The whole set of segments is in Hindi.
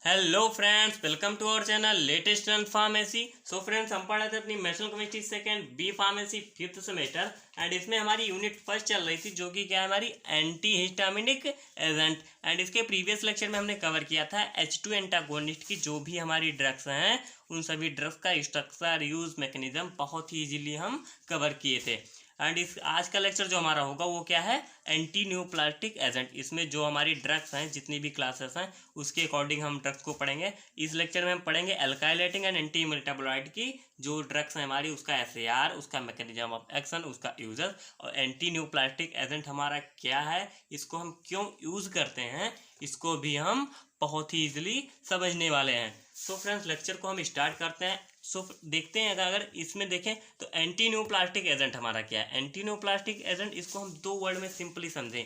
Hello friends, welcome to our channel latest in pharmacy. So friends, हम पढ़ रहे थे अपनी medicinal chemistry second B pharmacy fifth semester and इसमें हमारी यूनिट फर्स्ट चल रही थी जो कि क्या है हमारी एंटी हिस्टामिनिक एजेंट। एंड इसके प्रीवियस लेक्चर में हमने कवर किया था H2 एंटागोनिस्ट की जो भी हमारी ड्रग्स हैं उन सभी ड्रग्स का स्ट्रक्चर, यूज, मैकेनिज्म बहुत ही इजीली हम कवर किए थे। एंड इस आज का लेक्चर जो हमारा होगा वो क्या है, एंटी न्यूप्लास्टिक एजेंट। इसमें जो हमारी ड्रग्स हैं, जितनी भी क्लासेस हैं उसके अकॉर्डिंग हम ड्रग्स को पढ़ेंगे। इस लेक्चर में हम पढ़ेंगे अल्काइलेटिंग एंड एंटी मेटाबोलाइट की जो ड्रग्स हैं हमारी, उसका SAR, उसका मैकेनिज्म ऑफ एक्शन, उसका यूजर, और एंटी न्यूप्लास्टिक एजेंट हमारा क्या है, इसको हम क्यों यूज़ करते हैं, इसको भी हम बहुत ही ईजिली समझने वाले हैं। सो फ्रेंड्स, लेक्चर को हम स्टार्ट करते हैं। सो देखते हैं, अगर इसमें देखें तो एंटी न्यूप्लास्टिक एजेंट हमारा क्या है। एंटी न्यूप्लास्टिक एजेंट, इसको हम दो वर्ड में सिंपली समझें।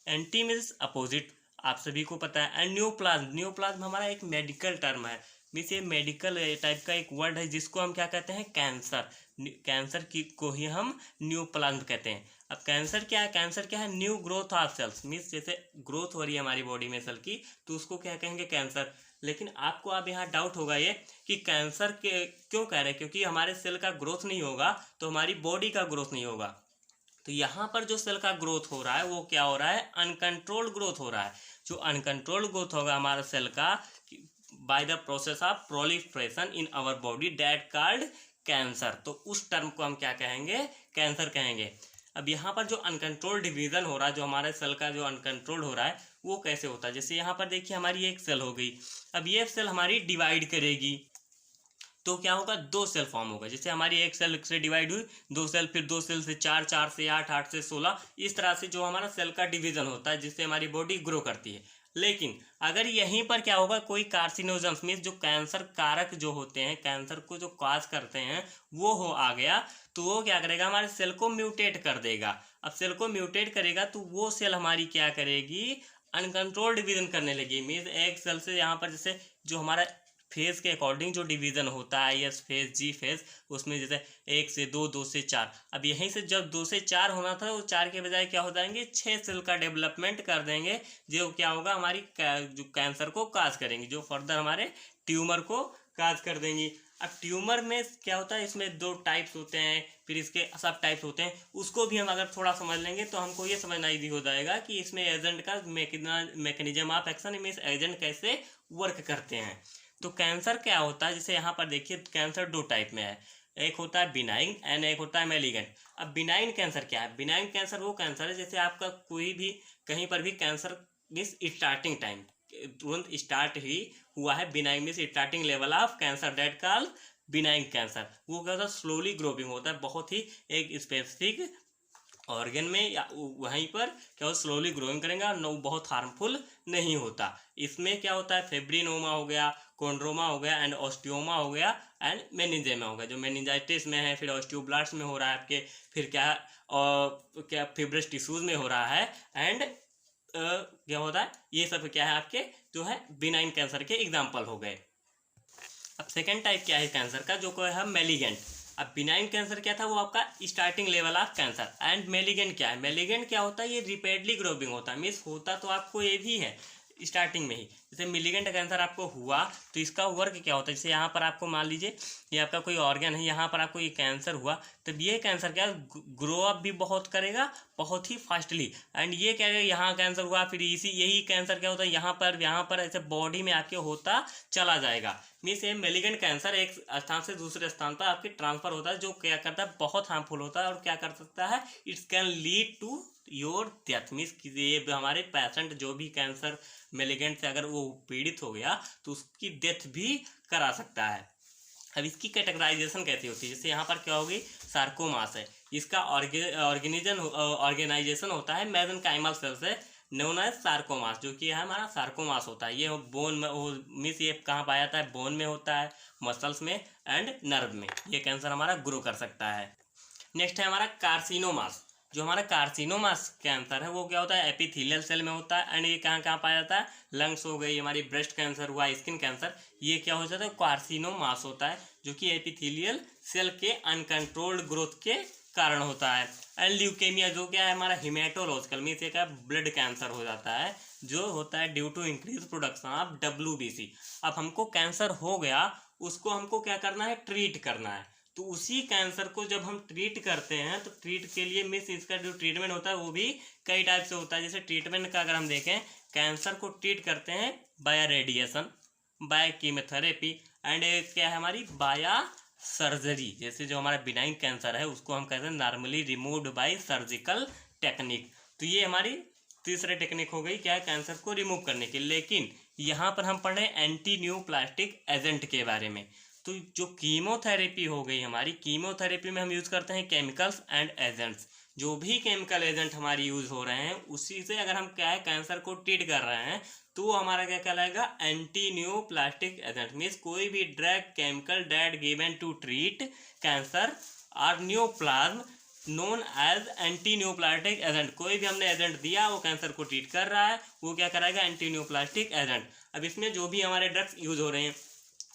एंटी मीन्स अपोजिट, आप सभी को पता है। एंड न्यूप्लाज्म हमारा एक मेडिकल टर्म है, मीन्स ये मेडिकल टाइप का एक वर्ड है जिसको हम क्या कहते हैं, कैंसर। कैंसर की को ही हम न्यूप्लाज्म कहते हैं। अब कैंसर क्या है, कैंसर क्या है, new growth of cells, means जैसे ग्रोथ हो रही है हमारी बॉडी में सेल की, तो उसको क्या कहेंगे, कैंसर। लेकिन आपको अब यहाँ डाउट होगा ये कि कैंसर के क्यों कह रहे हैं, क्योंकि हमारे सेल का ग्रोथ नहीं होगा तो हमारी बॉडी का ग्रोथ नहीं होगा। तो यहाँ पर जो सेल का ग्रोथ हो रहा है वो क्या हो रहा है, अनकंट्रोल्ड ग्रोथ हो रहा है। जो अनकंट्रोल्ड ग्रोथ होगा हमारा सेल का by the process of proliferation in our body, that called cancer. तो उस टर्म को हम क्या कहेंगे, कैंसर कहेंगे। अब यहाँ पर जो अनकंट्रोल्ड डिवीजन हो रहा है, जो हमारे सेल का जो अनकंट्रोल्ड हो रहा है वो कैसे होता है। जैसे यहाँ पर देखिए हमारी एक सेल हो गई, अब ये सेल हमारी डिवाइड करेगी तो क्या होगा, दो सेल फॉर्म होगा। जैसे हमारी एक सेल से डिवाइड हुई, दो सेल, फिर दो सेल से चार, चार से आठ, आठ से 16, इस तरह से जो हमारा सेल का डिवीजन होता है जिससे हमारी बॉडी ग्रो करती है। लेकिन अगर यहीं पर क्या होगा, कोई कार्सिनोजन्स मीन्स जो कैंसर कारक जो होते हैं, कैंसर को जो कॉज करते हैं वो हो आ गया, तो वो क्या करेगा, हमारे सेल को म्यूटेट कर देगा। अब सेल को म्यूटेट करेगा तो वो सेल हमारी क्या करेगी, अनकंट्रोल डिवीजन करने लगी। मीन्स एक सेल से यहाँ पर जैसे जो हमारा फेज के अकॉर्डिंग जो डिवीजन होता है, S फेज, G फेज, उसमें जैसे 1 से 2, 2 से 4, अब यहीं से जब 2 से 4 होना था वो 4 के बजाय क्या हो जाएंगे, 6 सेल का डेवलपमेंट कर देंगे, जो क्या होगा हमारी जो कैंसर को काज करेंगी, जो फर्दर हमारे ट्यूमर को काज कर देंगी। अब ट्यूमर में क्या होता है, इसमें दो टाइप्स होते हैं, फिर इसके सब टाइप्स होते हैं, उसको भी हम अगर थोड़ा समझ लेंगे तो हमको ये समझना ईजी हो जाएगा कि इसमें एजेंट का mechanism of action, means agent कैसे वर्क करते हैं। तो कैंसर क्या होता है, जैसे यहाँ पर देखिए कैंसर दो टाइप में है, एक होता है बिनाइन एंड एक होता है मैलिगेंट। अब बिनाइन कैंसर क्या है, बिनाइन कैंसर वो कैंसर है जैसे आपका कोई भी कहीं पर भी कैंसर मीन्स स्टार्टिंग टाइम तुरंत स्टार्ट ही हुआ है, benign means starting level of cancer, that called benign cancer. वो क्या होता है, स्लोली ग्रोविंग होता है, बहुत ही एक स्पेसिफिक ऑर्गन में या वहीं पर क्या हो, स्लोली ग्रोइंग करेंगे और नो बहुत हार्मफुल नहीं होता। इसमें क्या होता है, फेब्रिनोमा हो गया, कोंड्रोमा हो गया एंड ऑस्टियोमा हो गया एंड मेनिंजेमा हो गया। जो मेनिंजाइटिस में है, फिर ऑस्टियोब्लास्ट में हो रहा है आपके, फिर क्या फिब्रस टिश्यूज में हो रहा है एंड क्या होता है, ये सब क्या है आपके जो है बिनाइन कैंसर के एग्जाम्पल हो गए। अब सेकेंड टाइप क्या है कैंसर का, जो है मैलिगेंट। अब बिनाइन कैंसर क्या था, वो आपका starting level of cancer. And malignant क्या है, मेलिगेंट क्या होता है, ये रिपीटली ग्रोविंग होता है, मीन्स होता तो आपको ये भी है स्टार्टिंग में ही। जैसे मेलिगेंट कैंसर आपको हुआ तो इसका वर्क क्या होता है, जैसे यहाँ पर आपको मान लीजिए ये आपका कोई ऑर्गन है, यहाँ पर आपको ये कैंसर हुआ, तो ये कैंसर क्या ग्रो अप भी बहुत करेगा, बहुत ही फास्टली। एंड ये क्या है, यहाँ कैंसर हुआ, फिर यही कैंसर क्या होता है यहाँ पर ऐसे बॉडी में आपके होता चला जाएगा। मीन्स ये मेलिगेंट कैंसर एक स्थान से दूसरे स्थान पर आपके ट्रांसफर होता है, जो क्या करता है, बहुत हार्मफुल होता है और क्या कर सकता है, it's can lead to your death. Means ये हमारे पेशेंट जो भी कैंसर मेलिगेंट से अगर वो पीड़ित हो गया तो उसकी डेथ भी करा सकता है। अब इसकी कैटेगराइजेशन कैसी होती है, जैसे यहाँ पर क्या होगी, सार्कोमास है, इसका ऑर्गेनाइजेशन होता है मेसेनकाइमल सेल से, नोन एज सार्कोमास, जो कि है हमारा सार्कोमास होता है। ये बोन में मीन्स ये कहाँ पाया जाता है, बोन में होता है, मसल्स में एंड नर्व में, ये कैंसर हमारा ग्रो कर सकता है। नेक्स्ट है हमारा कार्सिनोमास। जो हमारा कार्सिनोमास कैंसर है वो क्या होता है, एपिथेलियल सेल में होता है एंड ये कहाँ कहाँ पाया जाता है, लंग्स हो गई, हमारी ब्रेस्ट कैंसर हुआ, स्किन कैंसर, ये क्या हो जाता है, कार्सिनोमास होता है, जो कि एपिथेलियल सेल के अनकंट्रोल्ड ग्रोथ के कारण होता है। एंड ल्यूकेमिया जो क्या है हमारा हिमेटोलॉजिकल मीन्स एक ब्लड कैंसर हो जाता है जो होता है due to increase production of WBC। अब हमको कैंसर हो गया, उसको हमको क्या करना है, ट्रीट करना है। तो उसी कैंसर को जब हम ट्रीट करते हैं तो ट्रीट के लिए मीन्स इसका जो ट्रीटमेंट होता है वो भी कई टाइप से होता है। जैसे ट्रीटमेंट का अगर हम देखें, कैंसर को ट्रीट करते हैं by radiation, by chemotherapy and क्या है हमारी बाया सर्जरी। जैसे जो हमारा बिनाइन कैंसर है उसको हम कहते हैं normally removed by surgical technique. तो ये हमारी तीसरी टेक्निक हो गई क्या है, कैंसर को रिमूव करने की। लेकिन यहाँ पर हम पढ़ रहे हैं एंटी न्यूप्लास्टिक एजेंट के बारे में। तो जो कीमोथेरेपी हो गई हमारी, कीमोथेरेपी में हम यूज़ करते हैं केमिकल्स एंड एजेंट्स। जो भी केमिकल एजेंट हमारी यूज़ हो रहे हैं उसी से अगर हम क्या है कैंसर को ट्रीट कर रहे हैं तो वो हमारा क्या कहलाएगा, एंटी न्यूप्लास्टिक एजेंट। मीन्स कोई भी drug chemical that given to treat cancer और neoplasm known as anti neoplastic agent. कोई भी हमने एजेंट दिया वो कैंसर को ट्रीट कर रहा है, वो क्या कराएगा, एंटी न्यूप्लास्टिक एजेंट। अब इसमें जो भी हमारे ड्रग्स यूज़ हो रहे हैं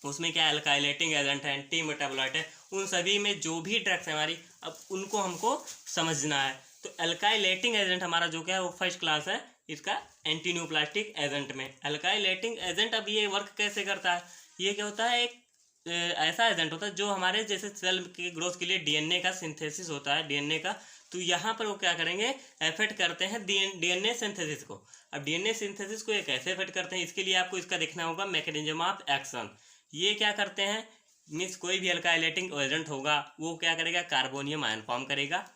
उसमें क्या अल्काइलेटिंग एजेंट है, एंटी मेटाबोलाइट है, उन सभी में जो भी ड्रग्स है हमारी अब उनको हमको समझना है। तो अल्काइलेटिंग एजेंट हमारा जो क्या है वो फर्स्ट क्लास है इसका एंटी न्यूप्लास्टिक एजेंट में। अल्काइलेटिंग एजेंट अब ये वर्क कैसे करता है, ये क्या होता है, एक ऐसा एजेंट होता है जो हमारे जैसे सेल के ग्रोथ के लिए DNA का सिंथेसिस होता है, DNA का। तो यहाँ पर वो क्या करेंगे, इफेक्ट करते हैं DNA सिंथेसिस को। अब DNA सिंथेसिस को ये कैसे इफेक्ट करते हैं, इसके लिए आपको इसका देखना होगा मैकेनिज्म ऑफ एक्शन। ये क्या करते हैं, मीन्स कोई भी अल्काइलेटिंग एजेंट होगा वो क्या करेगा, कार्बोनियम आयन फॉर्म करेगा।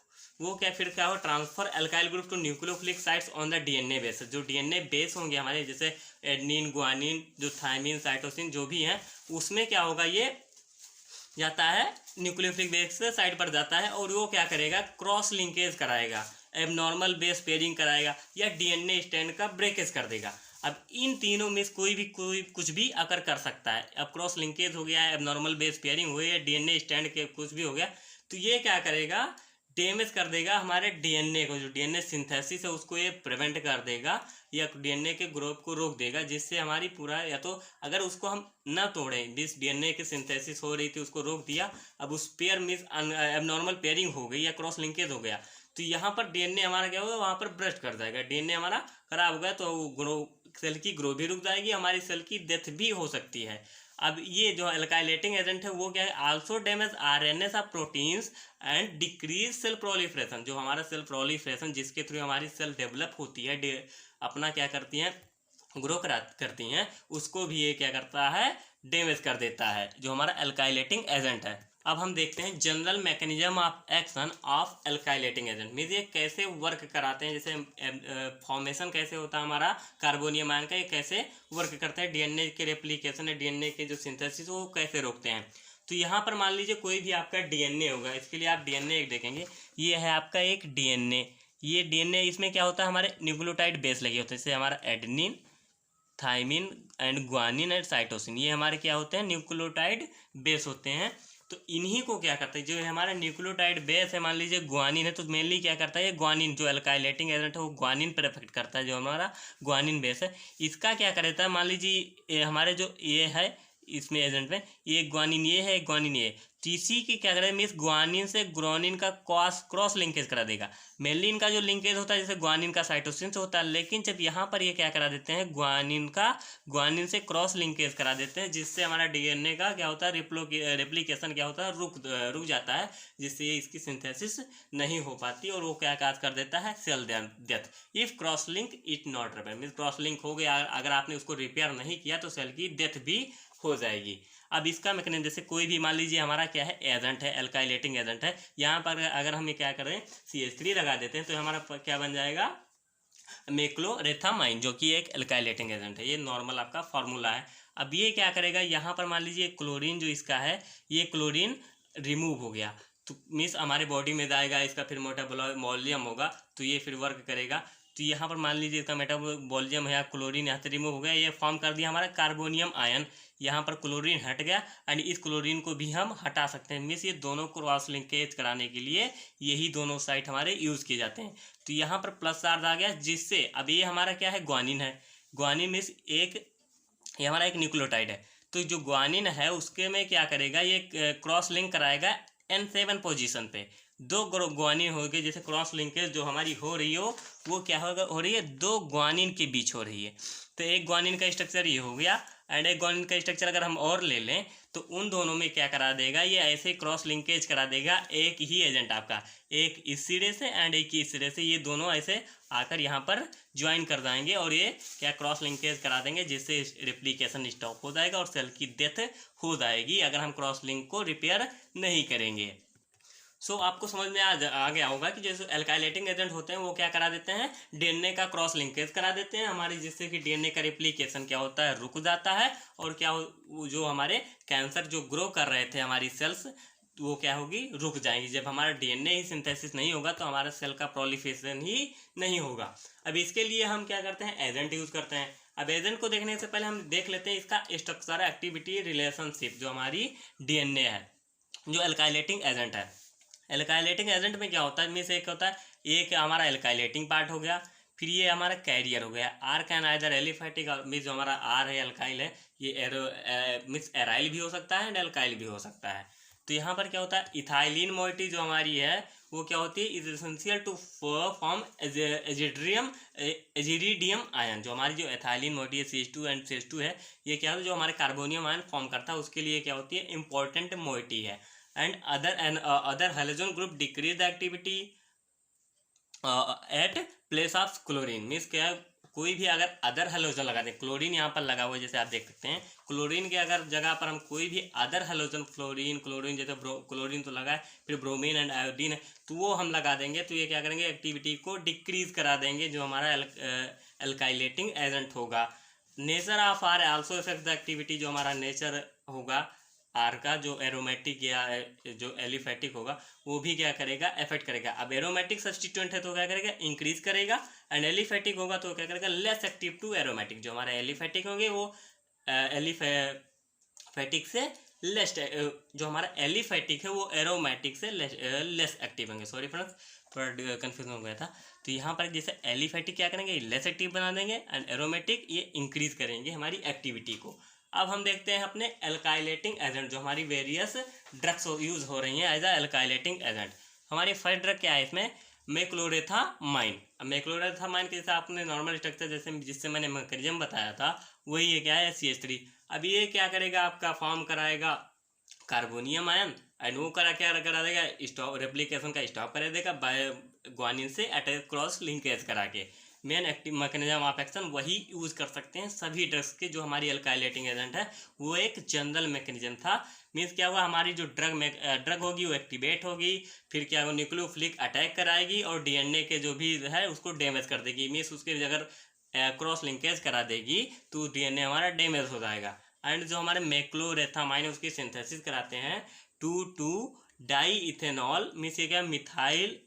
वो क्या फिर क्या हो, transfer alkyl group to nucleophilic sites on the DNA base. जो DNA बेस होंगे हमारे जैसे एडनिन, ग्वानिन, जो थायमिन, साइटोसिन जो भी हैं, उसमें क्या होगा, ये जाता है न्यूक्लियोफिलिक बेस से साइड पर जाता है और वो क्या करेगा, क्रॉस लिंकेज कराएगा, एबनॉर्मल बेस पेयरिंग कराएगा या DNA स्ट्रैंड का ब्रेकेज कर देगा। अब इन तीनों में कोई कुछ भी अकर कर सकता है। अब क्रॉस लिंकेज हो गया, एबनॉर्मल बेस पेयरिंग हुई है, DNA स्ट्रैंड के कुछ भी हो गया, तो ये क्या करेगा, डैमेज कर देगा हमारे DNA को। जो DNA सिंथेसिस है उसको ये प्रिवेंट कर देगा या DNA के ग्रोथ को रोक देगा, जिससे हमारी पूरा, या तो अगर उसको हम ना तोड़ें, जिस DNA की सिंथेसिस हो रही थी उसको रोक दिया, अब उस पेयर मिस एबनॉर्मल पेयरिंग हो गई या क्रॉस लिंकेज हो गया, तो यहाँ पर DNA हमारा क्या होगा, वहाँ पर ब्रस्ट कर जाएगा। DNA हमारा खराब हो गया तो सेल की ग्रो भी रुक जाएगी, हमारी सेल की डेथ भी हो सकती है। अब ये जो अल्काइलेटिंग एजेंट है वो क्या है, also damage RNAs of proteins and decrease cell proliferation. जो हमारा सेल प्रोलिफरेशन जिसके थ्रू हमारी सेल डेवलप होती है, अपना क्या करती हैं, ग्रो करती हैं, उसको भी ये क्या करता है, डैमेज कर देता है, जो हमारा अल्काइलेटिंग एजेंट है। अब हम देखते हैं general mechanism of action of alkylating agent. Means ये कैसे वर्क कराते हैं, जैसे फॉर्मेशन कैसे होता है हमारा कार्बोनियम आयन का, ये कैसे वर्क करते हैं, DNA के रेप्लिकेशन है, DNA के जो सिंथेसिस वो कैसे रोकते हैं। तो यहाँ पर मान लीजिए कोई भी आपका DNA होगा, इसके लिए आप DNA एक देखेंगे, ये है आपका एक DNA। ये DNA इसमें क्या होता है, हमारे न्यूक्लियोटाइड बेस लगे होते हैं, जैसे हमारा adenine, thymine and guanine and cytosine, ये हमारे क्या होते हैं, न्यूक्लियोटाइड बेस होते हैं। तो इन्हीं को क्या करता है, जो हमारा न्यूक्लियोटाइड बेस है, मान लीजिए ग्वानिन है, तो मेनली क्या करता है, ये ग्वानिन जो अल्काइलेटिंग एजेंट है वो ग्वानिन पर इफेक्ट करता है। जो हमारा ग्वानिन बेस है इसका क्या करता है, मान लीजिए हमारे जो ये है इसमें एजेंट में, ये ग्वानिन ये है, ग्वानिन ये, तो इसी की क्या करेगा, मीन्स ग्वानिन से ग्वानिन का क्रॉस लिंकेज करा देगा। मेनली इनका जो लिंकेज होता है जैसे ग्वानिन का साइटोसिन से होता है, लेकिन जब यहाँ पर ये क्या करा देते हैं, ग्वानिन से क्रॉस लिंकेज करा देते हैं, जिससे हमारा DNA का क्या होता है, रेप्लिकेशन क्या होता है, रुक जाता है, जिससे ये इसकी सिंथेसिस नहीं हो पाती और वो क्या काज कर देता है, cell death. If cross link it not repair, means cross link हो गया, अगर आपने उसको रिपेयर नहीं किया तो सेल की डेथ भी हो जाएगी। अब इसका मैकेनिज्म, जैसे कोई भी मान लीजिए हमारा क्या है, एजेंट है, अल्काइलेटिंग एजेंट है, यहाँ पर अगर हम ये क्या करें, CH3 लगा देते हैं तो हमारा क्या बन जाएगा, मेक्लोरेथामाइन, जो कि एक अल्काइलेटिंग एजेंट है। ये नॉर्मल आपका फार्मूला है। अब ये क्या करेगा, यहाँ पर मान लीजिए क्लोरीन जो इसका है, ये क्लोरीन रिमूव हो गया तो मीन्स हमारे बॉडी में जाएगा, इसका फिर मेटाबॉलिज्म होगा तो ये फिर वर्क करेगा। तो यहाँ पर मान लीजिए इसका मेटाबॉलिज्म है, क्लोरीन यहाँ से रिमूव हो गया, ये फॉर्म कर दिया हमारा कार्बोनियम आयन। यहाँ पर क्लोरीन हट गया एंड इस क्लोरीन को भी हम हटा सकते हैं। मीन्स ये दोनों को क्रॉस लिंकेज कराने के लिए यही दोनों साइट हमारे यूज़ किए जाते हैं। तो यहाँ पर प्लस चार्ज आ गया, जिससे अब ये हमारा क्या है, ग्वानिन है। ग्वानिन मीन्स ये हमारा एक न्यूक्लियोटाइड है, तो जो ग्वानिन है उसके में क्या करेगा, ये क्रॉस लिंक कराएगा N7 पोजीशन पे। दो ग्वानिन हो गए, जैसे क्रॉस लिंकेज जो हमारी हो रही हो वो क्या हो रही है, दो ग्वानिन के बीच हो रही है। तो एक ग्वानिन का स्ट्रक्चर ये हो गया, एंड एक ग्वानिन का स्ट्रक्चर अगर हम और ले लें तो उन दोनों में क्या करा देगा, ये ऐसे क्रॉस लिंकेज करा देगा एक ही एजेंट आपका, एक इस सिरे से एंड एक इस सिरे से, ये दोनों ऐसे आकर यहाँ पर ज्वाइन कर जाएंगे और ये क्या क्रॉस लिंकेज करा देंगे, जिससे रेप्लिकेशन स्टॉप हो जाएगा और सेल की डेथ हो जाएगी अगर हम क्रॉस लिंक को रिपेयर नहीं करेंगे। सो आपको समझ में आ गया होगा कि जैसे एल्काइलेटिंग एजेंट होते हैं वो क्या करा देते हैं, डीएनए का क्रॉस लिंकेज करा देते हैं हमारी, जिससे कि डीएनए का रिप्लिकेशन क्या होता है, रुक जाता है। और क्या जो हमारे कैंसर जो ग्रो कर रहे थे हमारी सेल्स, वो क्या होगी, रुक जाएंगी। जब हमारा डीएनए ही सिंथेसिस नहीं होगा तो हमारा सेल का प्रोलिफरेशन ही नहीं होगा। अब इसके लिए हम क्या करते हैं, एजेंट यूज करते हैं। अब एजेंट को देखने से पहले हम देख लेते हैं इसका स्ट्रक्चर एक्टिविटी रिलेशनशिप, जो हमारी डीएनए है जो एल्काइलेटिंग एजेंट है। एल्काइलेटिंग एजेंट में क्या होता है, इनमें से एक होता है, एक हमारा एल्काइलेटिंग पार्ट हो गया, फिर ये हमारा कैरियर हो गया। R can either aliphatic, means जो हमारा आर है एल्काइल है, ये मीन्स एराइल भी हो सकता है एंड एल्काइल भी हो सकता है। तो यहाँ पर क्या होता है, इथाइलिन मोइटी जो हमारी है वो क्या होती है, is essential to form aziridinium ion. जो हमारी जो एथाइलिन मोइटी है CH2 एंड CH2 है, ये क्या होता है जो हमारे कार्बोनियम आयन फॉर्म करता है, उसके लिए क्या होती है, इंपॉर्टेंट मोइटी है। and other halogen group decrease the activity at place of chlorine, means क्या है, कोई भी अगर अदर हेलोजन लगा दें, क्लोरीन यहाँ पर लगा हुआ है जैसे आप देख सकते हैं, क्लोरीन के अगर जगह पर हम कोई भी अदर हेलोजन, क्लोरीन जैसे क्लोरीन तो लगा है, फिर ब्रोमीन एंड आयोडीन है, तो वो हम लगा देंगे तो ये क्या करेंगे, एक्टिविटी को डिक्रीज करा देंगे, जो हमारा एल्काइलेटिंग एजेंट होगा। Nature of R also effect the activity, जो हमारा नेचर होगा आर का, जो एरोमेटिक या जो एलिफेटिक होगा वो भी क्या करेगा, इफेक्ट करेगा। अब एरोमेटिक सब्स्टिट्यूएंट है तो क्या करेगा, इंक्रीज करेगा, एंड एलिफेटिक होगा तो क्या करेगा, लेस एक्टिव टू एरोमेटिक। जो हमारे एलिफेटिक होंगे वो एलिफेटिक से लेस, जो हमारा एलिफेटिक है वो एरोमेटिक से लेस एक्टिव होंगे। सॉरी फ्रेंड्स, थोड़ा कन्फ्यूजन हो गया था। तो यहाँ पर जैसे एलिफेटिक क्या करेंगे, लेस एक्टिव बना देंगे, एंड एरोमेटिक ये इंक्रीज करेंगे हमारी एक्टिविटी को। अब हम देखते हैं अपने एल्काइलेटिंग एजेंट, जो हमारी वेरियस ड्रग्स यूज हो रही हैं एज अ एल्काइलेटिंग एजेंट। हमारी फर्स्ट ड्रग क्या है इसमें, मेक्लोरेथामाइन। अब मेक्लोरेथामाइन के साथ आपने नॉर्मल स्ट्रक्चर जैसे जिससे मैंने मैकेनिज्म बताया था वही है, क्या है, CH3। अब ये क्या करेगा, आपका फॉर्म कराएगा कार्बोनियम आयन, एंड वो क्या करा देगा, स्टॉप रेप्लिकेशन का स्टॉप कर देगा बाय ग्वानिन से अटैच क्रॉस लिंकेज करा के। Men active mechanism of action वही यूज कर सकते हैं सभी ड्रग्स के, जो हमारी एल्काइलेटिंग एजेंट है वो एक जनरल मैकेनिज्म था। मीन्स क्या हुआ, हमारी जो ड्रग होगी वो एक्टिवेट होगी, फिर क्या होगा, न्यूक्लियोफिलिक अटैक कराएगी और डीएनए के जो भी है उसको डैमेज कर देगी। मीन्स उसके अगर क्रॉस लिंकेज करा देगी तो डीएनए हमारा डैमेज हो जाएगा। एंड जो हमारे मेक्लोरेथामाइन उसकी सिंथेसिस कराते हैं 2,2 डाई इथेनॉल, मीन्स ये क्या, methyl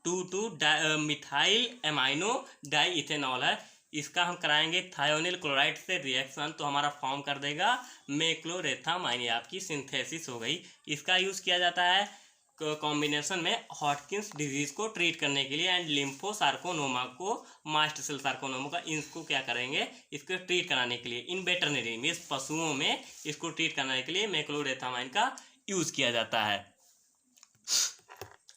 2,2 methyl amino di ethanol है, इसका हम कराएंगे थायोनिल क्लोराइड से रिएक्शन, तो हमारा फॉर्म कर देगा मेक्लोरेथामाइन। आपकी सिंथेसिस हो गई। इसका यूज़ किया जाता है कॉम्बिनेशन में हॉटकिंस डिजीज को ट्रीट करने के लिए एंड लिम्फोसार्कोनोमा को, मास्ट सेल सार्कोनोमा का, इसको क्या करेंगे, इसको ट्रीट कराने के लिए इन वेटरनरी मीन्स पशुओं में इसको ट्रीट करने के लिए मेक्लोरेथामाइन का यूज़ किया जाता है।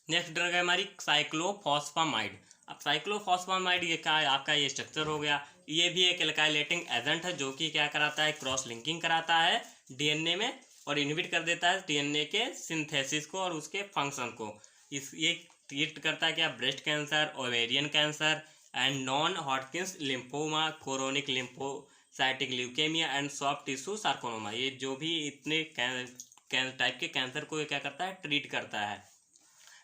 नेक्स्ट ड्रग है हमारी साइक्लोफॉस्फामाइड। अब साइक्लोफॉस्फामाइड ये क्या है, आपका ये स्ट्रक्चर हो गया, ये भी एक एल्काइलेटिंग एजेंट है जो कि क्या कराता है, क्रॉस लिंकिंग कराता है डीएनए में और इनहिबिट कर देता है डीएनए के सिंथेसिस को और उसके फंक्शन को। ये ट्रीट करता है क्या, breast cancer, ovarian cancer and non Hodgkin's lymphoma, chronic lymphocytic leukaemia and soft tissue sarcoma. ये जो भी इतने टाइप के कैंसर को ये क्या करता है, ट्रीट करता है।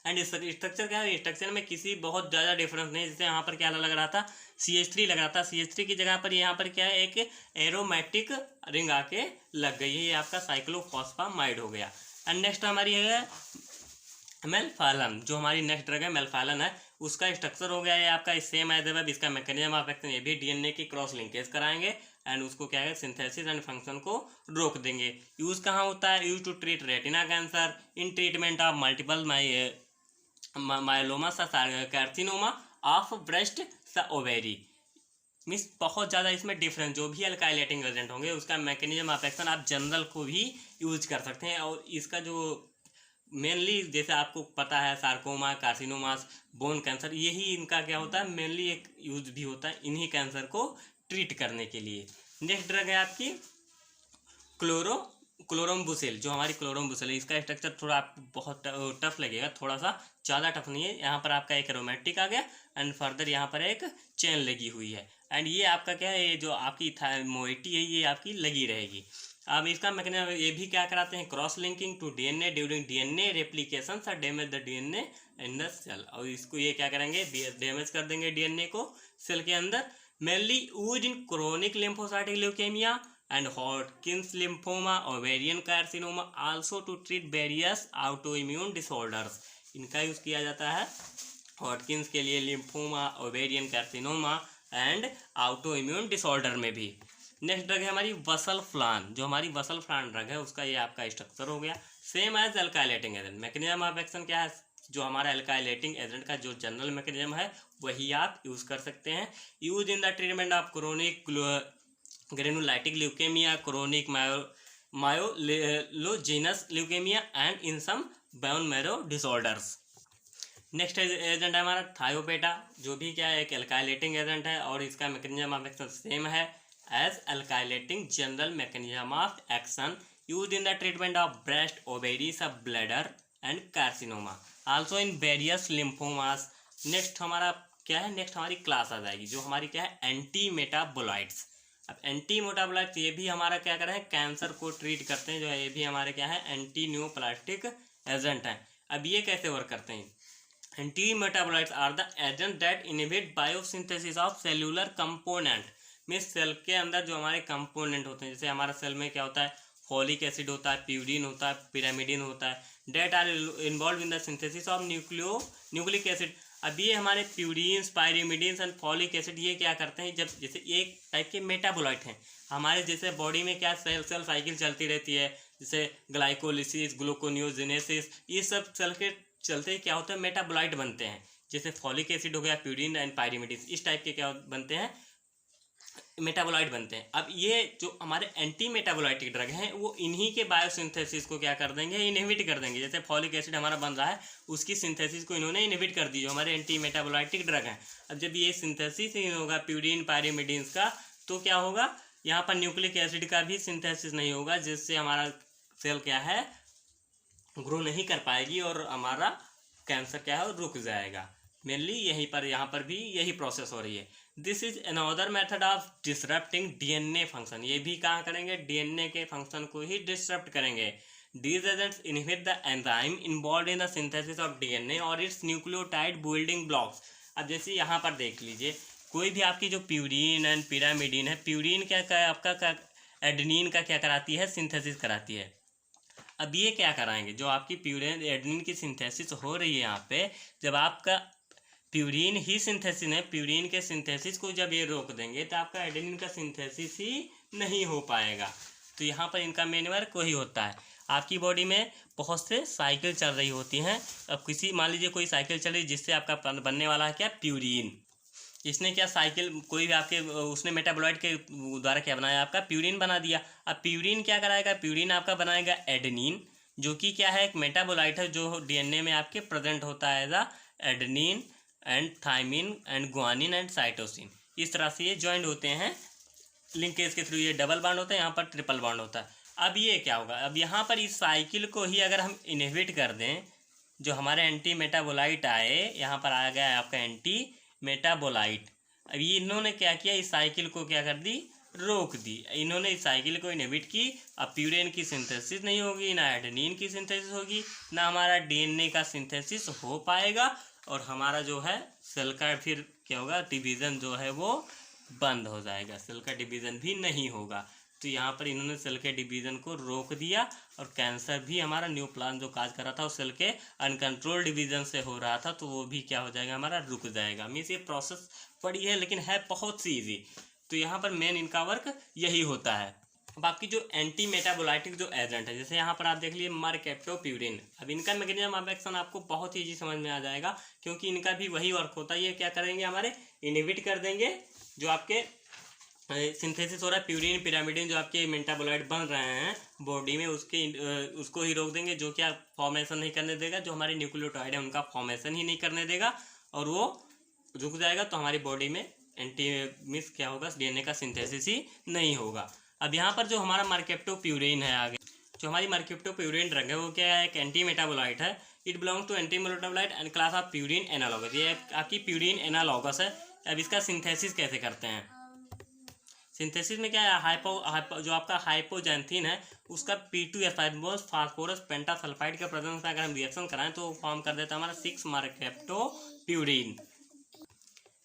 एंड स्ट्रक्चर क्या है, स्ट्रक्चर में किसी बहुत ज़्यादा डिफरेंस नहीं। जैसे यहाँ पर क्या लग रहा था, CH3 लग रहा था, CH3 की जगह पर यहाँ पर क्या है, एक एरोमेटिक रिंग आके लग गई है, ये आपका साइक्लोफॉस्फामाइड हो गया। एंड नेक्स्ट हमारी है मेल्फालन, जो हमारी नेक्स्ट ड्रग है मेल्फालन है, उसका स्ट्रक्चर हो गया है आपका सेम एज वेब। इसका मैकेनिज्म ऑफ एक्शन, ये भी डीएनए की क्रॉस लिंकेज कराएंगे एंड उसको क्या है, सिंथेसिस एंड फंक्शन को रोक देंगे। यूज़ कहाँ होता है, use to treat retina cancer, in treatment of multiple myeloma carcinoma of breast ovary. Means बहुत ज़्यादा इसमें डिफरेंस, जो भी एल्काइलेटिंग एजेंट होंगे उसका मैकेनिज्म ऑफ एक्शन आप जनरल को भी यूज कर सकते हैं। और इसका जो मेनली जैसे आपको पता है सार्कोमा, कार्सिनोमास, बोन कैंसर, यही इनका क्या होता है मेनली एक यूज भी होता है इन्हीं कैंसर को ट्रीट करने के लिए। नेक्स्ट ड्रग है आपकी क्लोरोम्बुसेल। जो हमारी क्लोरोम्बुसेल है, इसका स्ट्रक्चर थोड़ा आपको बहुत टफ लगेगा, थोड़ा सा ज़्यादा टफ नहीं है। यहाँ पर आपका एक एरोमेटिक आ गया एंड फर्दर यहाँ पर एक चेन लगी हुई है एंड ये आपका क्या है, ये जो आपकी मोइटी है ये आपकी लगी रहेगी। अब इसका मैकेनिज्म ये भी क्या कराते हैं, cross linking to DNA during DNA replication और damage the DNA in the cell. और इसको ये क्या करेंगे, डैमेज कर देंगे डीएनए को सेल के अंदर। Mainly use in chronic lymphocytic leukaemia and Hodgkin's lymphoma, ovarian carcinoma, also to treat various autoimmune disorders। इनका यूज़ किया जाता है हॉटकिंस के लिए, lymphoma, ovarian carcinoma and autoimmune disorder में भी। नेक्स्ट ड्रग है हमारी वसल्फलान। जो हमारी वसल्फलान ड्रग है उसका ये आपका स्ट्रक्चर हो गया same as alkylating agent. Mechanism of action क्या है, जो हमारा अल्काइलेटिंग एजेंट का जो जनरल मैकेनिज्म है वही आप यूज़ कर सकते हैं। Use in the treatment of chronic granulocytic leukaemia, chronic myelogenous leukaemia and in some bone marrow disorders. Next agent है हमारा थायोपेटा, जो भी क्या है एक अल्काइलेटिंग एजेंट है और इसका मैकेनिज्म ऑफ एक्शन सेम है as alkylating general mechanism of action, use in the treatment of breast, ovary, सब bladder and carcinoma, also in various lymphomas. Next हमारा क्या है, नेक्स्ट हमारी क्लास आ जाएगी जो हमारी क्या है एंटी मेटाबोलाइट्स। अब एंटी मेटाबोलाइट्स ये भी हमारा क्या कर रहे हैं, कैंसर को ट्रीट करते हैं, जो है ये भी हमारे क्या है एंटी न्यूप्लास्टिक एजेंट हैं। अब ये कैसे वर्क करते हैं, anti metabolites are the agent that inhibit biosynthesis of cellular component. Means cell के अंदर जो हमारे कंपोनेंट होते हैं, जैसे हमारा सेल में क्या होता है फॉलिक एसिड होता है, प्यूरिन होता है, पिरामिडिन होता है, that are involve in the synthesis of nucleic acid. अब ये हमारे purines, pyrimidines and folic acid ये क्या करते हैं, जब जैसे एक टाइप के मेटाबोलाइट हैं हमारे जैसे बॉडी में क्या सेल साइकिल चलती रहती है, जैसे ग्लाइकोलिसिस, ग्लूकोनियोजेनेसिस, ये सब सेल के चलते क्या होता है मेटाबोलाइट बनते हैं। जैसे फॉलिक एसिड हो गया, प्यूरिन एंड पायरिमिडिन्स, इस टाइप के क्या बनते हैं मेटाबोलाइट बनते हैं। अब ये जो हमारे एंटी मेटाबोलाइटिक ड्रग हैं वो इन्हीं के बायोसिंथेसिस को क्या कर देंगे, इनहिबिट कर देंगे। जैसे फॉलिक एसिड हमारा बन रहा है उसकी सिंथेसिस को इन्होंने इनहिबिट कर दी, जो हमारे एंटी मेटाबोलाइटिक ड्रग हैं। अब जब ये सिंथेसिस ही होगा प्यूरिन पायरिमिडिन्स का, तो क्या होगा यहाँ पर न्यूक्लिक एसिड का भी सिंथेसिस नहीं होगा, जिससे हमारा सेल क्या है ग्रो नहीं कर पाएगी और हमारा कैंसर क्या है रुक जाएगा। मेनली यहीं पर यहाँ पर भी यही प्रोसेस हो रही है। This is another method of disrupting DNA function. ये भी कहाँ करेंगे, डीएनए के फंक्शन को ही डिसरप्ट करेंगे। These agents inhibit the enzyme involved in the synthesis of DNA और its nucleotide building blocks। अब जैसे यहाँ पर देख लीजिए, कोई भी आपकी जो प्यूरिन एंड पिरामिडिन है, प्यूरिन क्या आपका एडेनिन का क्या कराती है, सिंथेसिस कराती है। अब ये क्या कराएंगे, जो आपकी प्यूरिन एडेनिन की सिंथेसिस हो रही है यहाँ पे, जब आपका प्यूरिन ही सिंथेसिस है, प्यूरिन के सिंथेसिस को जब ये रोक देंगे तो आपका एडेनिन का सिंथेसिस ही नहीं हो पाएगा। तो यहाँ पर इनका मेन वर्क वही होता है। आपकी बॉडी में बहुत से साइकिल चल रही होती हैं। अब किसी मान लीजिए कोई साइकिल चल रही जिससे आपका बनने वाला है क्या, प्यूरिन। इसने क्या साइकिल कोई भी आपके उसने मेटाबोलाइट के द्वारा क्या बनाया, आपका प्यूरिन बना दिया। अब प्यूरिन क्या कराएगा, प्यूरिन आपका बनाएगा एडेनिन, जो कि क्या है एक मेटाबोलाइट है जो डीएनए में आपके प्रेजेंट होता है as a adenine and thymine and guanine and cytosine. इस तरह से ये ज्वाइंट होते हैं लिंकेज के थ्रू। ये डबल बॉन्ड होता है, यहाँ पर ट्रिपल बॉन्ड होता है। अब ये क्या होगा, अब यहाँ पर इस साइकिल को ही अगर हम इनहिबिट कर दें, जो हमारे एंटी मेटाबोलाइट आए, यहाँ पर आ गया है आपका एंटी मेटाबोलाइट। अब ये इन्होंने क्या किया, इस साइकिल को क्या कर दी, रोक दी। इन्होंने इस साइकिल को इनहिबिट की। अब प्यूरिन की सिंथेसिस नहीं होगी, ना एडेनिन की सिंथेसिस होगी, ना हमारा डीएनए का सिंथेसिस हो पाएगा, और हमारा जो है सेल का फिर क्या होगा, डिवीज़न जो है वो बंद हो जाएगा, सेल का डिवीज़न भी नहीं होगा। तो यहाँ पर इन्होंने सेल के डिवीज़न को रोक दिया और कैंसर भी हमारा न्यू प्लान जो काज कर रहा था वो सेल के अनकंट्रोल डिवीज़न से हो रहा था, तो वो भी क्या हो जाएगा, हमारा रुक जाएगा। मीन्स ये प्रोसेस बड़ी है लेकिन है बहुत सी ईजी। तो यहाँ पर मेन इनका वर्क यही होता है। अब आपकी जो एंटी मेटाबोलाइटिक जो एजेंट है, जैसे यहाँ पर आप देख लीजिए मरकेप्टोप्यूरिन। अब इनका मैकेनिज्म ऑफ एक्शन आपको बहुत ईजी समझ में आ जाएगा, क्योंकि इनका भी वही वर्क होता है। ये क्या करेंगे, हमारे इनहिबिट कर देंगे जो आपके सिंथेसिस हो रहा है प्यूरिन पिरामिडिन, जो आपके मेटाबोलाइट बन रहे हैं बॉडी में, उसको ही रोक देंगे, जो कि आप फॉर्मेशन नहीं करने देगा, जो हमारे न्यूक्लियोटाइड है उनका फॉर्मेशन ही नहीं करने देगा, और वो रुक जाएगा, तो हमारी बॉडी में मिस क्या होगा, डीएनए का सिंथेसिस ही नहीं होगा। अब यहाँ पर जो हमारा मर्केप्टोप्यूरिन है, आगे जो हमारी मर्केप्टोप्यूरिन ड्रग है वो क्या है, एक एंटी मेटाबोलाइट है। It belong to anti metabolite and class of purine analogues. ये आपकी प्यूरिन एनालॉगस है। अब इसका सिंथेसिस कैसे करते हैं? सिंथेसिस में क्या है, जो आपका हाइपोजैंथीन है उसका P2S फास्फोरस पेंटासल्फाइड के प्रेजेंस में अगर हम रिएक्शन कराएं तो फॉर्म कर देता है हमारा 6 मर्केप्टोप्यूरिन।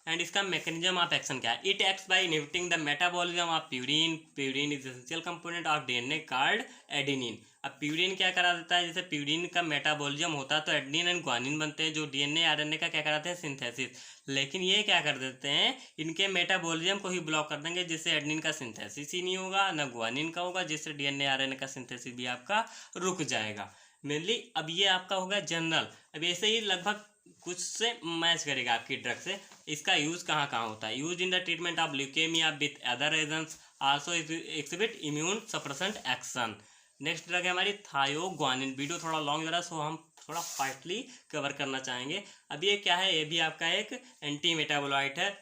एंड इसका मैकेनिज्म ऑफ एक्शन क्या है? It acts by inhibiting the metabolism of purine. Purine is essential component of DNA called adenine. अब प्यूरिन क्या करा देता है, जैसे प्यूरिन का मेटाबॉलिज्म होता है तो एडेनिन एंड ग्वानिन बनते हैं, जो डीएनए आरएनए का क्या कराते हैं, सिंथेसिस। लेकिन ये क्या कर देते हैं, इनके मेटाबॉलिज्म को ही ब्लॉक कर देंगे, जिससे एडेनिन का सिंथेसिस ही नहीं होगा, ना ग्वानिन का होगा, जिससे डीएनए आरएनए का सिंथेसिस भी आपका रुक जाएगा मेनली। अब ये आपका होगा जनरल। अब ऐसे ही लगभग कुछ से मैच करेगा आपकी ड्रग से। इसका यूज कहाँ कहाँ होता है? Use in the treatment of leukaemia with other reasons, also exhibit immune suppressant action. Next drug है हमारी थायोग्वानिन। वीडियो थोड़ा लॉन्ग हो रहा है, सो हम थोड़ा फास्टली कवर करना चाहेंगे। अब ये क्या है, ये भी आपका एक एंटी मेटाबोलाइट है।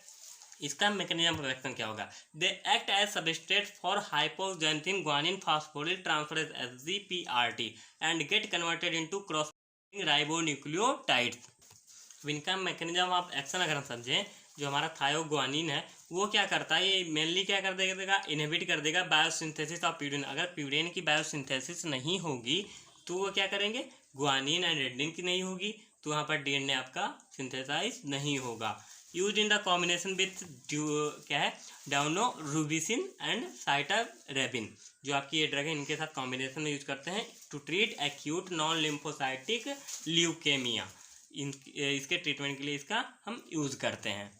इसका मैकेनिज्म ऑफ एक्शन क्या होगा? They act as substrate for hypoxanthine guanine phosphoribosyl transferase SGPRT and get converted into cross ribonucleotides. इनका मैकेनिज्म ऑफ एक्शन अगर हम समझें, जो हमारा थायोग्वानिन है वो क्या करता है, ये मेनली क्या कर देगा, इनहिबिट कर देगा बायोसिंथेसिस ऑफ प्यूरिन। अगर प्यूरिन की बायोसिंथेसिस नहीं होगी तो वो क्या करेंगे, ग्वानिन एंड एडेनिन की नहीं होगी, तो वहाँ पर डीएनए आपका सिंथेसाइज नहीं होगा। Use in the combination with क्या है, डाउनोरूबिसिन एंड साइटारेबिन। जो आपकी ये ड्रग है इनके साथ कॉम्बिनेशन में यूज करते हैं to treat acute non lymphocytic leukaemia. इसके ट्रीटमेंट के लिए इसका हम यूज़ करते हैं।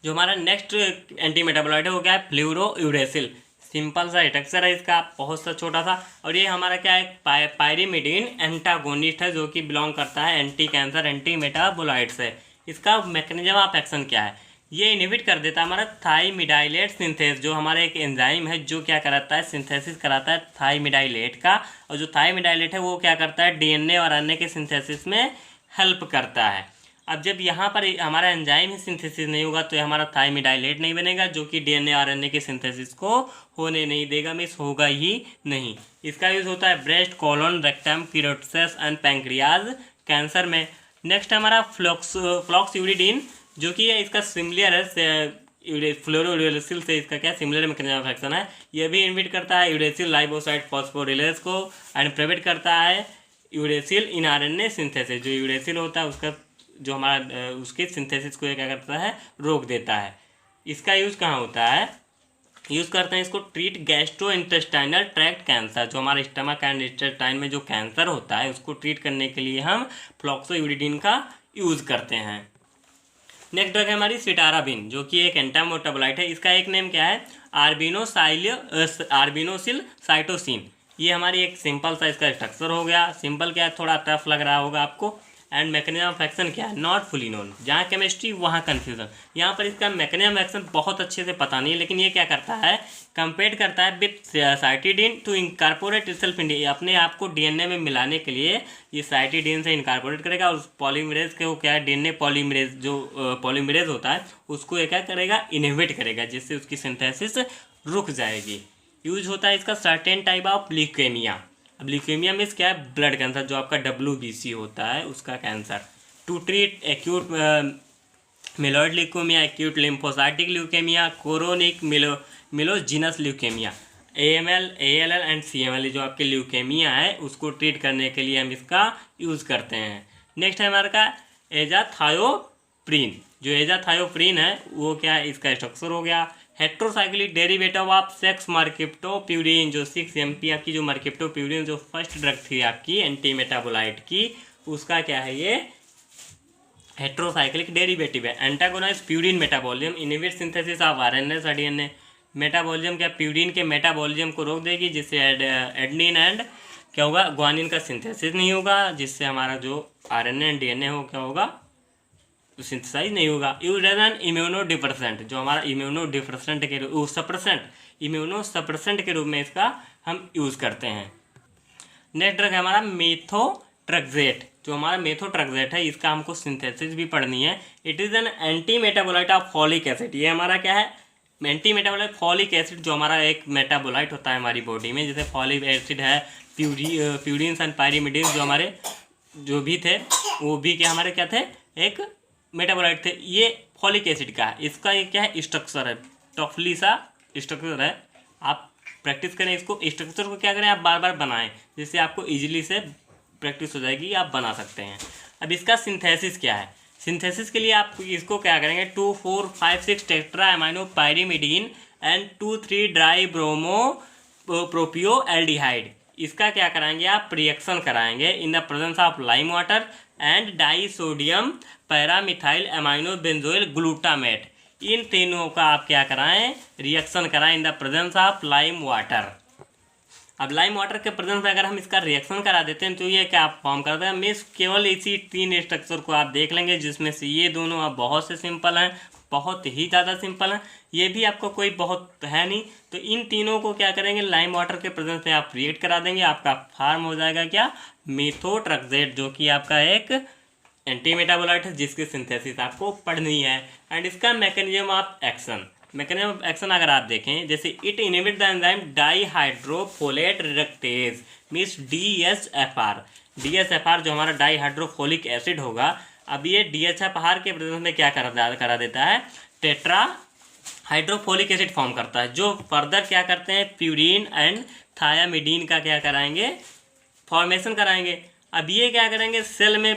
जो हमारा नेक्स्ट एंटी मेटाबोलाइट है वो क्या है, फ्लूरोयूरेसिल। सिंपल सा स्ट्रक्चर है इसका, बहुत सा छोटा सा, और ये हमारा क्या है, पायरिमिडीन एंटागोनिस्ट है, जो कि बिलोंग करता है एंटी कैंसर एंटी मेटाबोलाइट से। इसका मैकेनिज्म ऑफ एक्शन क्या है, ये इनहिबिट कर देता है हमारा थाइमिडाइलेट सिंथेस। जो हमारा एक एंजाइम है जो क्या कराता है, सिंथेसिस कराता है थाइमिडाइलेट का, और जो थाइमिडाइलेट है वो क्या करता है, डीएनए और आरएनए के सिंथेसिस में हेल्प करता है। अब जब यहाँ पर हमारा एंजाइम ही सिंथेसिस नहीं होगा तो हमारा थाइमिडाइलेट नहीं बनेगा, जो कि डीएनए आरएनए के सिंथेसिस को होने नहीं देगा, मिस होगा ही नहीं। इसका यूज़ होता है ब्रेस्ट, कोलन, रेक्टम, किरोटिस एंड पैंक्रियाज कैंसर में। नेक्स्ट हमारा फ्लॉक्सयूरिडीन, जो कि इसका सिमिलर है फ्लोरोयूरेसिल से, इसका क्या सिमिलर मैकेनिज्म ऑफ एक्शन है। ये भी इनहिबिट करता है यूरेसिल लाइपोसाइड फॉस्फोरिलेज को एंड प्रिवेंट करता है यूरेसिल इन आरएनए सिंथेसिस। जो यूरेसिल होता है उसका जो हमारा उसके सिंथेसिस को क्या करता है, रोक देता है। इसका यूज़ कहाँ होता है, यूज़ करते हैं इसको treat gastro intestinal tract cancer. जो हमारे स्टमक एंड इंटेस्टाइन में जो कैंसर होता है उसको ट्रीट करने के लिए हम फ्लॉक्सोयूरिडीन का यूज़ करते हैं। नेक्स्ट ड्रग है हमारी सिटाराबिन, जो कि एक एंटी मेटाबोलाइट है। इसका एक नेम क्या है, आर्बिनोसिल साइटोसिन। ये हमारी एक सिंपल सा इसका स्ट्रक्चर हो गया। सिंपल क्या है, थोड़ा टफ लग रहा होगा आपको। एंड मैकेनिज्म ऑफ एक्शन क्या है, नॉट फुली नोन। जहाँ केमिस्ट्री वहाँ कन्फ्यूजन। यहाँ पर इसका मैकेनिज्म ऑफ एक्शन बहुत अच्छे से पता नहीं है, लेकिन ये क्या करता है, कंपेयर करता है with cytidine to incorporate itself in, अपने आप को डीएनए में मिलाने के लिए ये साइटिडीन से इनकारपोरेट करेगा, और पॉलीमरेज के वो क्या है, डीएनए पॉलीमरेज जो पॉलीमरेज होता है उसको ये क्या करेगा, इनहिबिट करेगा, जिससे उसकी सिंथेसिस रुक जाएगी। यूज होता है इसका सर्टेन टाइप ऑफ ल्यूकेमिया। अब ल्यूकेमिया मीन्स क्या है, ब्लड कैंसर, जो आपका WBC होता है उसका कैंसर। To treat acute myeloid leukaemia, acute lymphocytic leukaemia, chronic myelogenous leukaemia, AML, ALL and CML, जो आपके ल्यूकेमिया है उसको ट्रीट करने के लिए हम इसका यूज़ करते हैं। नेक्स्ट है हमारे का एजाथायोप्रिन। जो एजाथायोप्रिन है वो क्या है, इसका स्ट्रक्चर हो गया हेट्रोसाइक्लिक डेरिवेटिव ऑफ 6 मर्केप्टोप्यूरिन। जो 6MP आपकी जो मर्केप्टोप्यूरिन जो फर्स्ट ड्रग थी आपकी एंटी मेटाबोलाइट की, उसका क्या है, ये हेट्रोसाइक्लिक डेरिवेटिव है। Antagonise purine metabolism, inhibit synthesis of RNA DNA। Metabolism क्या, प्यूरिन के मेटाबॉलिज्म को रोक देगी, जिससे एडेनिन एंड क्या होगा, ग्वानिन का सिंथेसिस नहीं होगा, जिससे हमारा जो RNA एंड DNA हो क्या होगा, सिंथेसाइज नहीं होगा। Use as an immuno depressant, जो हमारा इम्यूनो डिप्रेसेंट के इम्यूनो सप्रेसेंट के रूप में इसका हम यूज़ करते हैं। नेक्स्ट ड्रग है हमारा मेथोट्रेक्सेट, जो हमारा मेथोट्रेक्सेट है, इसका हमको सिंथेसिस भी पढ़नी है। It is an anti metabolite of folic acid. ये हमारा क्या है, एंटी मेटाबोलाइट फॉलिक एसिड, जो हमारा एक मेटाबोलाइट होता है हमारी बॉडी में, जैसे फॉलिक एसिड है, प्यूरिन्स एंड पायरीमिडीन्स जो हमारे जो भी थे वो भी क्या हमारे क्या थे, एक मेटाबोलाइट थे। ये फॉलिक एसिड का है, इसका ये क्या है, स्ट्रक्चर है, टफली सा स्ट्रक्चर है। आप प्रैक्टिस करें इसको, स्ट्रक्चर को क्या करें, आप बार बार बनाएं, जिससे आपको इजीली से प्रैक्टिस हो जाएगी, आप बना सकते हैं। अब इसका सिंथेसिस क्या है, सिंथेसिस के लिए आप इसको क्या करेंगे, 2, 4, 5, 6 tetra amino pyrimidine and 2, 3 di bromo propio aldehyde, इसका क्या कराएंगे आप, रिएक्शन कराएंगे in the presence of lime water and di sodium para methyl amino benzoyl glutamate. इन तीनों का आप क्या कराएं, रिएक्शन कराएं in the presence of lime water. अब लाइम वाटर के प्रेजेंस में अगर हम इसका रिएक्शन करा देते हैं तो ये क्या फॉर्म करता है, मिस केवल इसी 3 स्ट्रक्चर को आप देख लेंगे, जिसमें से ये दोनों आप बहुत से सिंपल हैं, बहुत ही ज़्यादा सिंपल हैं, ये भी आपको कोई बहुत है नहीं। तो इन तीनों को क्या करेंगे, लाइम वाटर के प्रेजेंस में आप रिएक्ट करा देंगे, आपका फॉर्म हो जाएगा क्या, मेथोट्रेक्सेट, जो कि आपका एक एंटी मेटाबोलाइट है, जिसकी सिंथेसिस आपको पढ़नी है। एंड इसका मैकेनिज्म ऑफ एक्शन अगर आप देखें, जैसे it inhibit the enzyme dihydrofolate reductase means DSFR जो हमारा डाईहाइड्रोफोलिक एसिड होगा। अब ये DSFR के प्रेजेंस में क्या करा देता है, टेट्रा हाइड्रोफोलिक एसिड फॉर्म करता है, जो फर्दर क्या करते हैं, प्यूरिन एंड थायामिडीन का क्या कराएंगे, फॉर्मेशन कराएंगे। अब ये क्या करेंगे, सेल में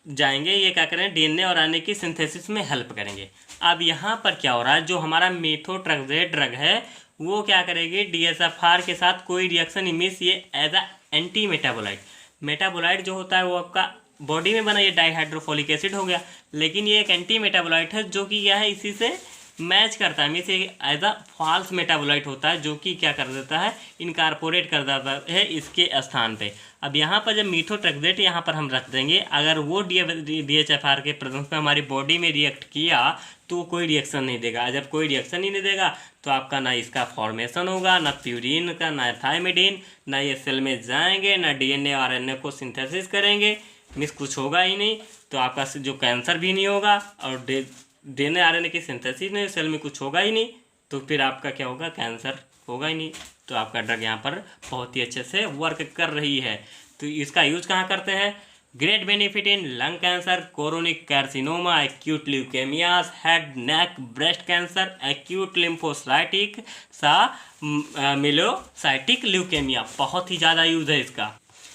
जाएंगे, ये क्या करेंगे, DNA और RNA की सिंथेसिस में हेल्प करेंगे। अब यहाँ पर क्या हो रहा है, जो हमारा मेथोट्रेक्सेट ड्रग है वो क्या करेगी, DSFR के साथ कोई रिएक्शन मीन्स ये एज अ एंटी मेटाबोलाइट जो होता है वो आपका बॉडी में बना, ये डाईहाइड्रोफोलिक एसिड हो गया, लेकिन ये एक एंटी मेटाबोलाइट है जो कि क्या है, इसी से मैच करता है, means as a false metabolite होता है, जो कि क्या कर देता है, इनकारपोरेट कर देता है इसके स्थान पे। अब यहाँ पर जब मेथोट्रेक्सेट यहाँ पर हम रख देंगे, अगर वो DSFR के प्रेजेंस में हमारी बॉडी में रिएक्ट किया तो कोई रिएक्शन नहीं देगा। जब कोई रिएक्शन ही नहीं देगा तो आपका ना इसका फॉर्मेशन होगा, ना प्यूरिन का, ना थायमिडीन, ना ये सेल में जाएंगे, ना DNA और RNA को सिंथेसिस करेंगे, मीन्स कुछ होगा ही नहीं। तो आपका जो कैंसर भी नहीं होगा और DNA RNA की सिंथेसिस नहीं, सेल में कुछ होगा ही नहीं, तो फिर आपका क्या होगा, कैंसर होगा ही नहीं। तो आपका ड्रग यहाँ पर बहुत ही अच्छे से वर्क कर रही है। तो इसका यूज कहाँ करते हैं, great benefit in lung cancer, chronic carcinoma, acute leukaemias, head neck breast cancer, acute lymphocytic myelocytic leukaemia, बहुत ही ज़्यादा यूज है इसका,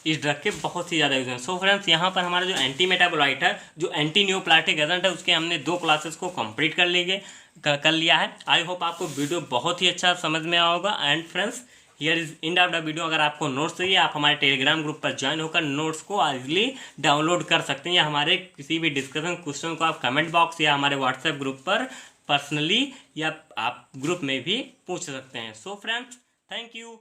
इस ड्रग के बहुत ही ज़्यादा यूज है। सो फ्रेंड्स, यहाँ पर हमारा जो एंटी मेटाबोलाइट है, जो एंटी न्यूप्लास्टिक एजेंट है, उसके हमने 2 क्लासेस को कंप्लीट कर लिया है। आई होप आपको वीडियो बहुत ही अच्छा समझ में आया होगा। And friends, here is end of the video. अगर आपको नोट्स चाहिए, आप हमारे टेलीग्राम ग्रुप पर ज्वाइन होकर नोट्स को इजीली डाउनलोड कर सकते हैं, या हमारे किसी भी डिस्कशन क्वेश्चन को आप कमेंट बॉक्स या हमारे व्हाट्सएप ग्रुप पर पर्सनली या आप ग्रुप में भी पूछ सकते हैं। So friends, thank you.